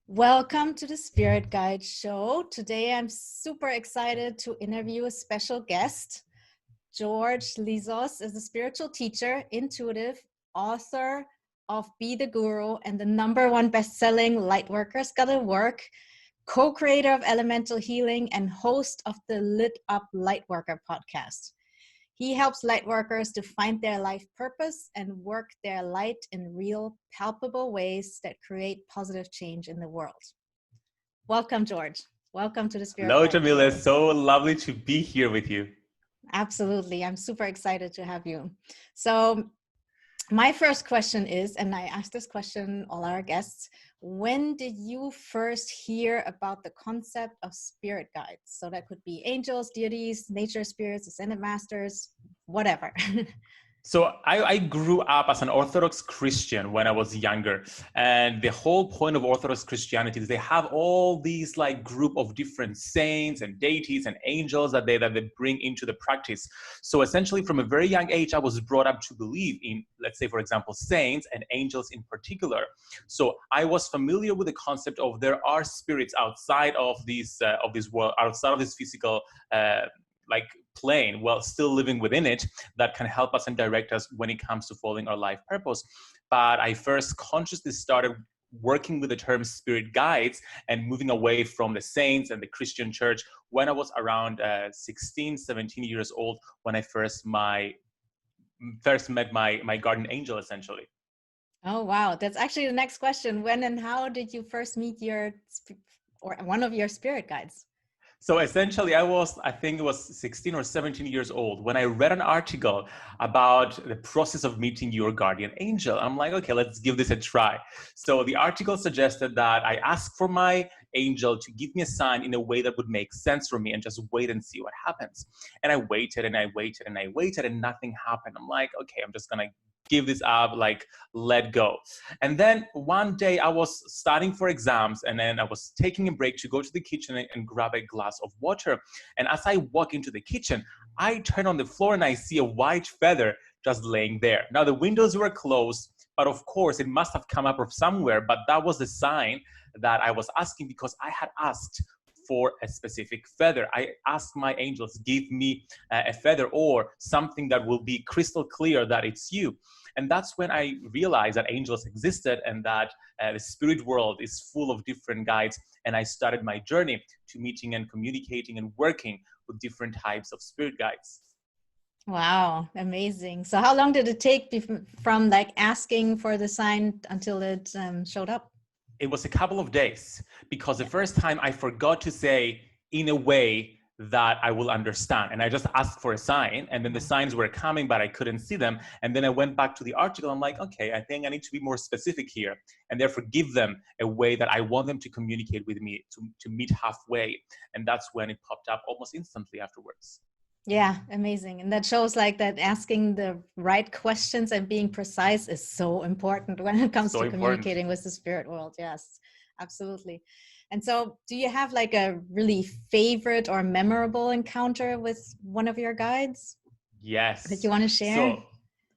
Welcome to the Spirit Guide Show. Today I'm super excited to interview a special guest. George Lizos is a spiritual teacher, intuitive, author of Be the Guru and the #1 bestselling Lightworkers Gotta Work, co-creator of Elemental Healing and host of the Lit Up Lightworker podcast. He helps lightworkers to find their life purpose and work their light in real, palpable ways that create positive change in the world. Welcome, George. Welcome to the Spirit Hello, Guide. Yamile. So lovely to be here with you. Absolutely. I'm super excited to have you. So my first question is, and I ask this question all our guests, when did you first hear about the concept of spirit guides? So that could be angels, deities, nature spirits, ascended masters, whatever. So I grew up as an Orthodox Christian when I was younger. And the whole point of Orthodox Christianity is they have all these like group of different saints and deities and angels that they bring into the practice. So essentially from a very young age, I was brought up to believe in, let's say, for example, saints and angels in particular. So I was familiar with the concept of there are spirits outside of this world, outside of this physical plane, while still living within it, that can help us and direct us when it comes to following our life purpose. But I first consciously started working with the term spirit guides and moving away from the saints and the Christian church when I was around 16, 17 years old, when I first met my guardian angel, essentially. Oh, wow. That's actually the next question. When and how did you first meet one of your spirit guides? So essentially, I think it was 16 or 17 years old when I read an article about the process of meeting your guardian angel. I'm like, okay, let's give this a try. So the article suggested that I ask for my angel to give me a sign in a way that would make sense for me and just wait and see what happens. And I waited and I waited and I waited and nothing happened. I'm like, okay, I'm just going to give this up, like let go. And then one day I was studying for exams and then I was taking a break to go to the kitchen and grab a glass of water. And as I walk into the kitchen, I turn on the floor and I see a white feather just laying there. Now the windows were closed, but of course it must have come up from somewhere, but that was the sign that I was asking because I had asked for a specific feather. I asked my angels, give me a feather or something that will be crystal clear that it's you. And that's when I realized that angels existed and that the spirit world is full of different guides. And I started my journey to meeting and communicating and working with different types of spirit guides. Wow, amazing. So how long did it take from like asking for the sign until it showed up? It was a couple of days because the first time I forgot to say in a way that I will understand. And I just asked for a sign and then the signs were coming, but I couldn't see them. And then I went back to the article. I'm like, okay, I think I need to be more specific here and therefore give them a way that I want them to communicate with me, to meet halfway. And that's when it popped up almost instantly afterwards. Yeah, amazing. And that shows like that asking the right questions and being precise is so important when it comes to communicating with the spirit world. Yes, absolutely. And so do you have like a really favorite or memorable encounter with one of your guides? Yes. That you want to share?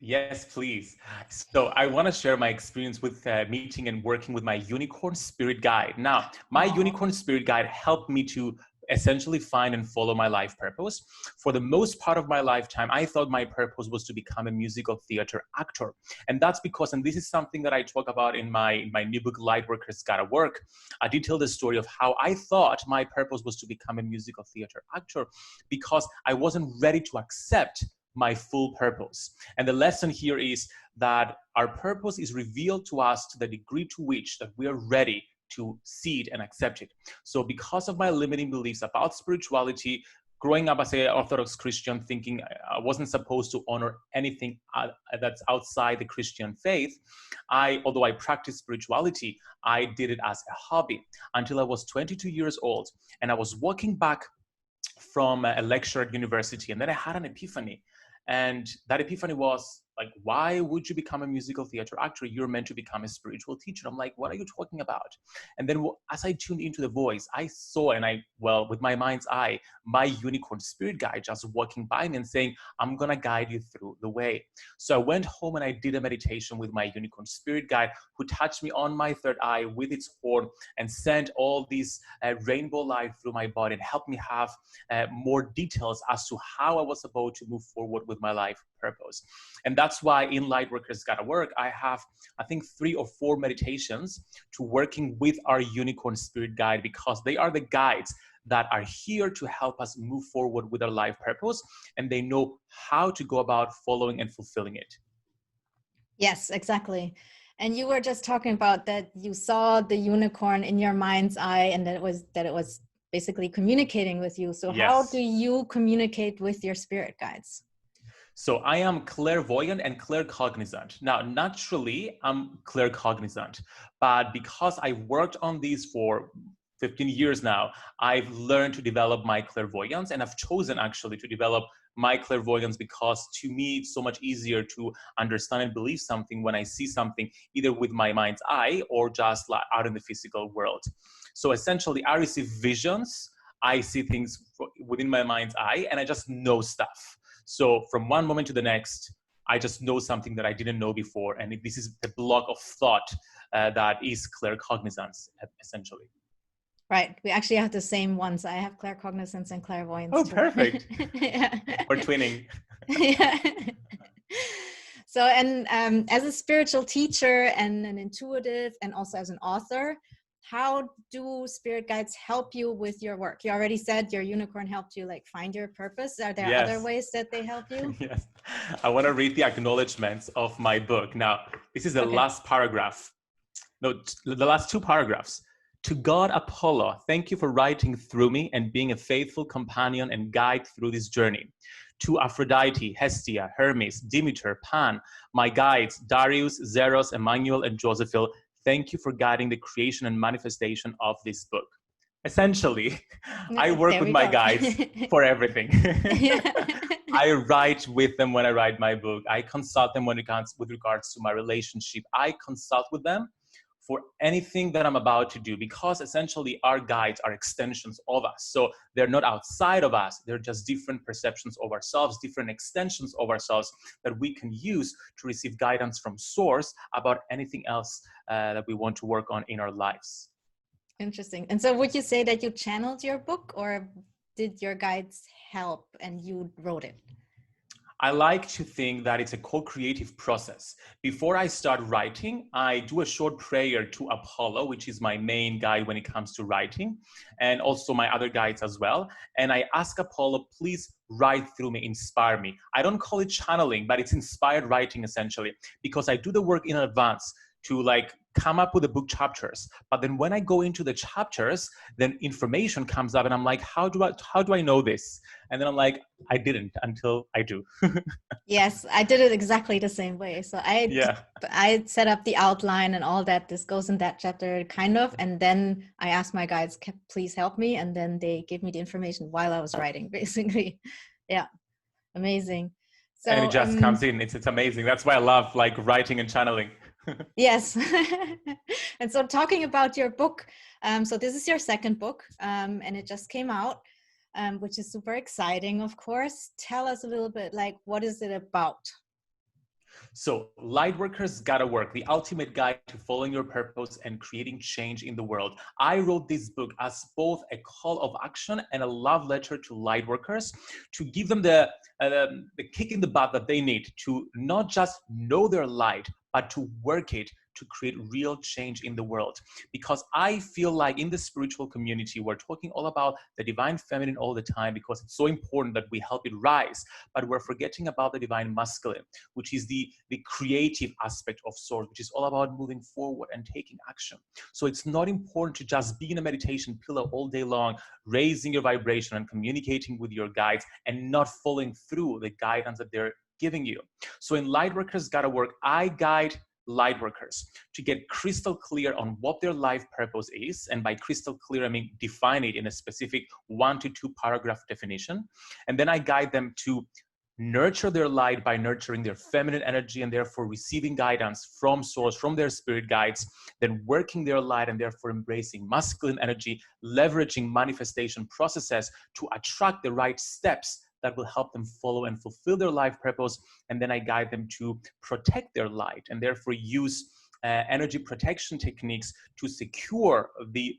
Yes, please. So I want to share my experience with meeting and working with my unicorn spirit guide. Now, my unicorn spirit guide helped me to essentially find and follow my life purpose. For the most part of my lifetime, I thought my purpose was to become a musical theater actor. And that's because, and this is something that I talk about in my new book, Lightworkers Gotta Work, I detail the story of how I thought my purpose was to become a musical theater actor because I wasn't ready to accept my full purpose. And the lesson here is that our purpose is revealed to us to the degree to which that we are ready to see it and accept it. So because of my limiting beliefs about spirituality, growing up as an Orthodox Christian, thinking I wasn't supposed to honor anything that's outside the Christian faith, although I practiced spirituality, I did it as a hobby until I was 22 years old. And I was walking back from a lecture at university, and then I had an epiphany. And that epiphany was, like, why would you become a musical theater actor? You're meant to become a spiritual teacher. I'm like, what are you talking about? And then as I tuned into the voice, I saw, with my mind's eye, my unicorn spirit guide just walking by me and saying, I'm going to guide you through the way. So I went home and I did a meditation with my unicorn spirit guide, who touched me on my third eye with its horn and sent all these rainbow light through my body and helped me have more details as to how I was about to move forward with my life purpose. And that's why in Lightworkers Gotta Work, I have, I think, 3 or 4 meditations to working with our unicorn spirit guide, because they are the guides that are here to help us move forward with our life purpose, and they know how to go about following and fulfilling it. Yes, exactly. And you were just talking about that you saw the unicorn in your mind's eye, and that it was basically communicating with you. So how Yes. do you communicate with your spirit guides? So I am clairvoyant and claircognizant. Now, naturally, I'm claircognizant, but because I worked on these for 15 years now, I've learned to develop my clairvoyance, and I've chosen actually to develop my clairvoyance because to me, it's so much easier to understand and believe something when I see something either with my mind's eye or just like out in the physical world. So essentially, I receive visions, I see things within my mind's eye, and I just know stuff. So from one moment to the next, I just know something that I didn't know before. And this is the block of thought that is claircognizance, essentially. Right. We actually have the same ones. I have claircognizance and clairvoyance. Oh, too. perfect. Yeah. We're twinning. Yeah. So, and as a spiritual teacher and an intuitive, and also as an author, how do spirit guides help you with your work? You already said your unicorn helped you like find your purpose. Are there other Yes. ways that they help you? Yes. I want to read the acknowledgements of my book. Now, this is the Okay. last paragraph. No, the last 2 paragraphs. To God Apollo, thank you for writing through me and being a faithful companion and guide through this journey. To Aphrodite, Hestia, Hermes, Demeter, Pan, my guides, Darius, Zeros, Emmanuel, and Josephine, thank you for guiding the creation and manifestation of this book. Essentially, I work with my guides for everything. I write with them when I write my book. I consult them when it comes with regards to my relationship. I consult with them for anything that I'm about to do, because essentially our guides are extensions of us. So they're not outside of us. They're just different perceptions of ourselves, different extensions of ourselves that we can use to receive guidance from source about anything else that we want to work on in our lives. Interesting. And so would you say that you channeled your book, or did your guides help and you wrote it? I like to think that it's a co-creative process. Before I start writing, I do a short prayer to Apollo, which is my main guide when it comes to writing, and also my other guides as well. And I ask Apollo, please write through me, inspire me. I don't call it channeling, but it's inspired writing essentially, because I do the work in advance to like come up with the book chapters. But then when I go into the chapters, then information comes up and I'm like, how do I know this? And then I'm like, I didn't until I do. Yes, I did it exactly the same way. So I set up the outline and all that. This goes in that chapter kind of. And then I asked my guides, please help me. And then they gave me the information while I was writing, basically. Yeah. Amazing. So, and it just comes in. It's amazing. That's why I love like writing and channeling. Yes. And so talking about your book, so this is your second book, and it just came out, which is super exciting, of course. Tell us a little bit, like, what is it about? So, Lightworkers Gotta Work, the ultimate guide to following your purpose and creating change in the world. I wrote this book as both a call of action and a love letter to Lightworkers to give them the kick in the butt that they need to not just know their light, but to work it to create real change in the world. Because I feel like in the spiritual community, we're talking all about the divine feminine all the time because it's so important that we help it rise, but we're forgetting about the divine masculine, which is the creative aspect of source, which is all about moving forward and taking action. So it's not important to just be in a meditation pillow all day long, raising your vibration and communicating with your guides and not following through the guidance that they're giving you. So in Lightworkers Gotta Work, I guide Lightworkers to get crystal clear on what their life purpose is. And by crystal clear, I mean define it in a specific 1 to 2 paragraph definition. And then I guide them to nurture their light by nurturing their feminine energy and therefore receiving guidance from source, from their spirit guides, then working their light and therefore embracing masculine energy, leveraging manifestation processes to attract the right steps that will help them follow and fulfill their life purpose. And then I guide them to protect their light and therefore use energy protection techniques to secure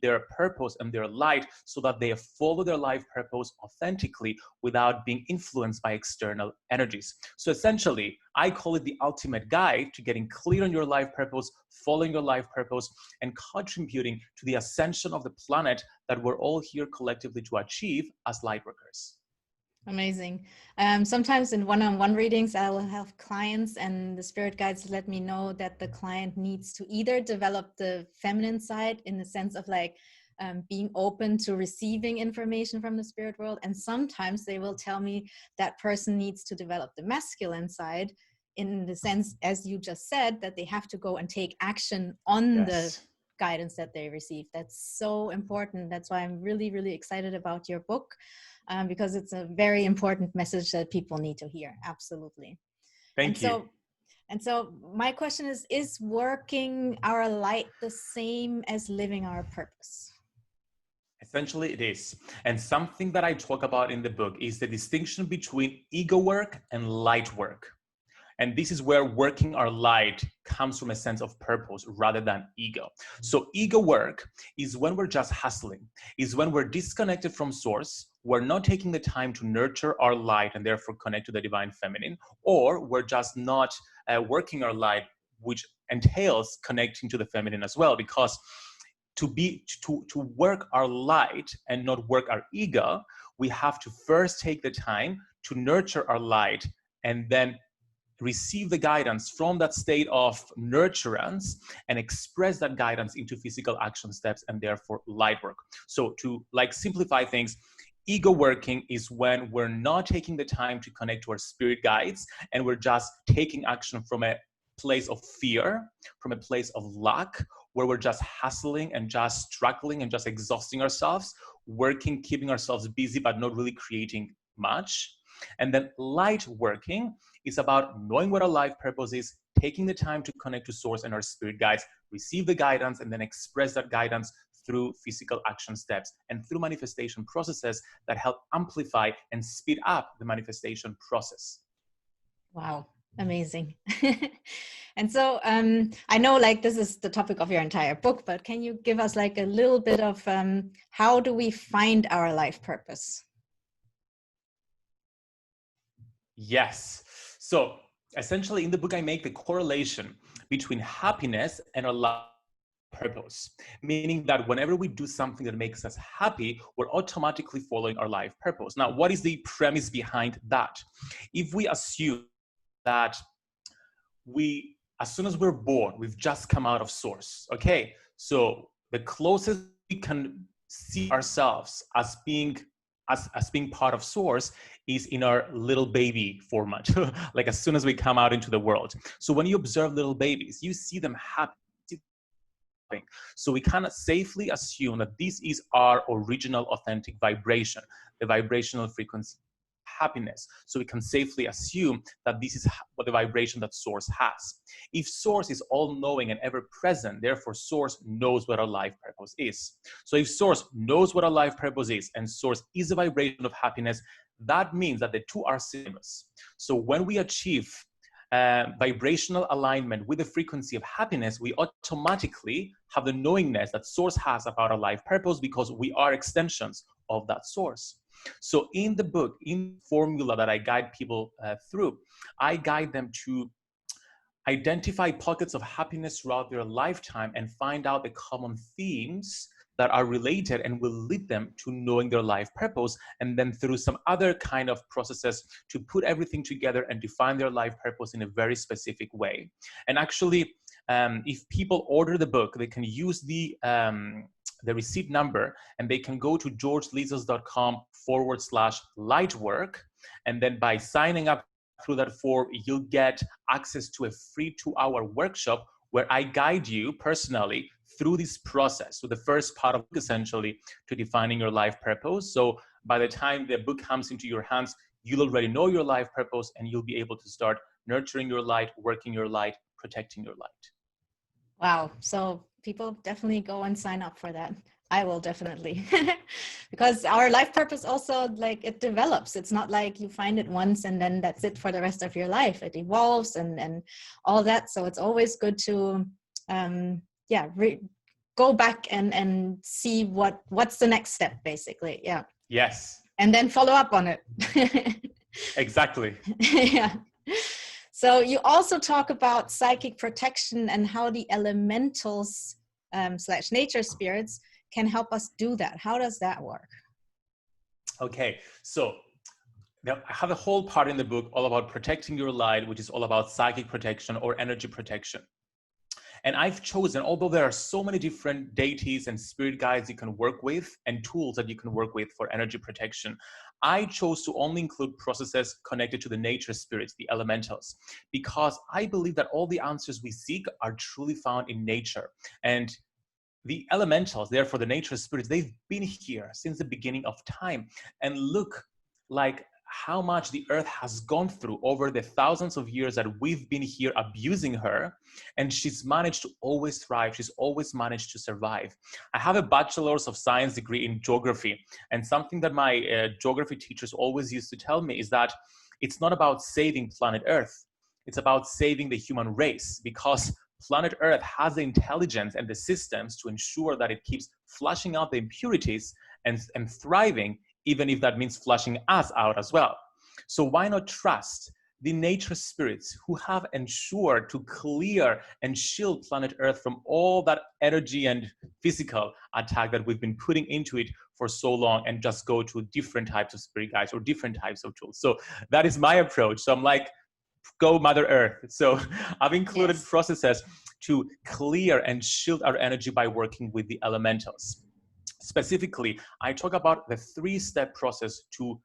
their purpose and their light so that they follow their life purpose authentically without being influenced by external energies. So essentially, I call it the ultimate guide to getting clear on your life purpose, following your life purpose, and contributing to the ascension of the planet that we're all here collectively to achieve as light workers. Amazing. Sometimes in one-on-one readings, I will have clients and the spirit guides let me know that the client needs to either develop the feminine side in the sense of like being open to receiving information from the spirit world. And sometimes they will tell me that person needs to develop the masculine side in the sense, as you just said, that they have to go and take action on the guidance that they receive. That's so important. That's why I'm really, really excited about your book. Because it's a very important message that people need to hear. Absolutely. Thank you. And so my question is working our light the same as living our purpose? Essentially, it is. And something that I talk about in the book is the distinction between ego work and light work. And this is where working our light comes from a sense of purpose rather than ego. So ego work is when we're just hustling, is when we're disconnected from source, we're not taking the time to nurture our light and therefore connect to the divine feminine, or we're just not working our light, which entails connecting to the feminine as well. Because to work our light and not work our ego, we have to first take the time to nurture our light and then receive the guidance from that state of nurturance and express that guidance into physical action steps and therefore light work. So to like simplify things, ego working is when we're not taking the time to connect to our spirit guides and we're just taking action from a place of fear, from a place of lack, where we're just hustling and just struggling and just exhausting ourselves, working, keeping ourselves busy, but not really creating much. And then light working is about knowing what our life purpose is, taking the time to connect to source and our spirit guides, receive the guidance, and then express that guidance through physical action steps and through manifestation processes that help amplify and speed up the manifestation process. Wow, amazing. And so I know like this is the topic of your entire book, but can you give us like a little bit of how do we find our life purpose? Yes. So essentially in the book, I make the correlation between happiness and our life purpose, meaning that whenever we do something that makes us happy, we're automatically following our life purpose. Now, what is the premise behind that? If we assume that as soon as we're born, we've just come out of source, okay? So the closest we can see ourselves as being part of source is in our little baby format, like as soon as we come out into the world. So when you observe little babies, you see them happy. So we cannot safely assume that this is our original authentic vibration, the vibrational frequency of happiness. So we can safely assume that this is what the vibration that source has. If source is all-knowing and ever-present, therefore source knows what our life purpose is. So if source knows what our life purpose is and source is a vibration of happiness, that means that the two are synonymous. So when we achieve vibrational alignment with the frequency of happiness, we automatically have the knowingness that source has about our life purpose because we are extensions of that source. So in the book, in the formula that I guide people through, I guide them to identify pockets of happiness throughout their lifetime and find out the common themes that are related and will lead them to knowing their life purpose, and then through some other kind of processes to put everything together and define their life purpose in a very specific way. And actually, if people order the book, they can use the receipt number and they can go to georgelizos.com/lightwork. And then by signing up through that form, you'll get access to a free 2-hour workshop where I guide you personally through this process. So the first part of essentially to defining your life purpose. So by the time the book comes into your hands, you'll already know your life purpose, and you'll be able to start nurturing your light, working your light, protecting your light. Wow. So people definitely go and sign up for that. I will definitely, because our life purpose also, like, it develops. It's not like you find it once and then that's it for the rest of your life. It evolves and all that. So it's always good to, go back and see what's the next step, basically. Yeah. Yes. And then follow up on it. Exactly. Yeah. So you also talk about psychic protection and how the elementals / nature spirits can help us do that. How does that work? Okay, so now I have a whole part in the book all about protecting your light, which is all about psychic protection or energy protection. And I've chosen, although there are so many different deities and spirit guides you can work with and tools that you can work with for energy protection, I chose to only include processes connected to the nature spirits, the elementals, because I believe that all the answers we seek are truly found in nature. And the elementals, therefore the nature spirits, they've been here since the beginning of time. And look, like, how much the earth has gone through over the thousands of years that we've been here abusing her, and she's managed to always thrive. She's always managed to survive. I have a bachelor's of science degree in geography, and something that my geography teachers always used to tell me is that it's not about saving planet Earth, it's about saving the human race, because planet Earth has the intelligence and the systems to ensure that it keeps flushing out the impurities and thriving, even if that means flushing us out as well. So why not trust the nature spirits who have ensured to clear and shield planet Earth from all that energy and physical attack that we've been putting into it for so long, and just go to different types of spirit guides or different types of tools. So that is my approach. So I'm like, go Mother Earth. So I've included processes to clear and shield our energy by working with the elementals. Specifically, I talk about the 3-step process to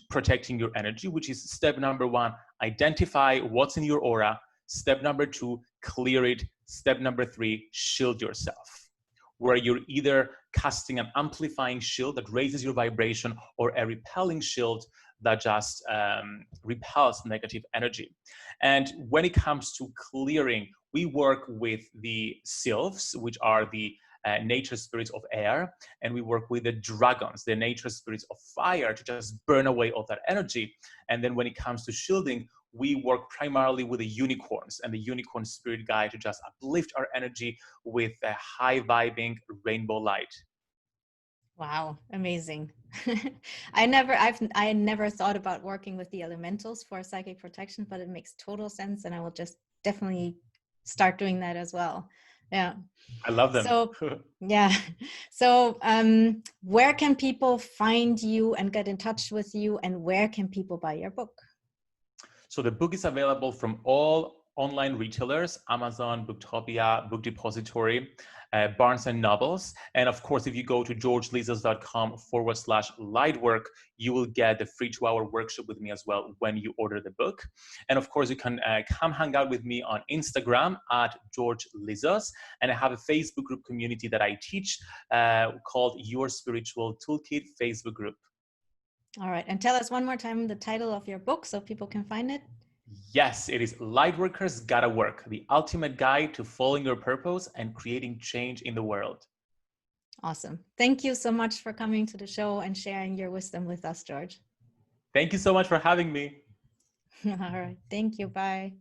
protecting your energy, which is step number 1, identify what's in your aura. Step number 2, clear it. Step number 3, shield yourself, where you're either casting an amplifying shield that raises your vibration, or a repelling shield that just repels negative energy. And when it comes to clearing, we work with the sylphs, which are the nature spirits of air, and we work with the dragons, the nature spirits of fire, to just burn away all that energy. And then when it comes to shielding, we work primarily with the unicorns and the unicorn spirit guide to just uplift our energy with a high vibing rainbow light. Wow, amazing. I never thought about working with the elementals for psychic protection, but it makes total sense, and I will just definitely start doing that as well. Yeah. I love them. So, yeah. So, where can people find you and get in touch with you, and where can people buy your book? So the book is available from all online retailers: Amazon, Booktopia, Book Depository, Barnes and Nobles. And of course, if you go to georgelizos.com/lightwork, you will get the free 2-hour workshop with me as well when you order the book. And of course, you can come hang out with me on Instagram at georgelizos. And I have a Facebook group community that I teach called Your Spiritual Toolkit Facebook group. All right. And tell us one more time the title of your book so people can find it. Yes, it is Lightworkers Gotta Work, the ultimate guide to following your purpose and creating change in the world. Awesome. Thank you so much for coming to the show and sharing your wisdom with us, George. Thank you so much for having me. All right. Thank you. Bye.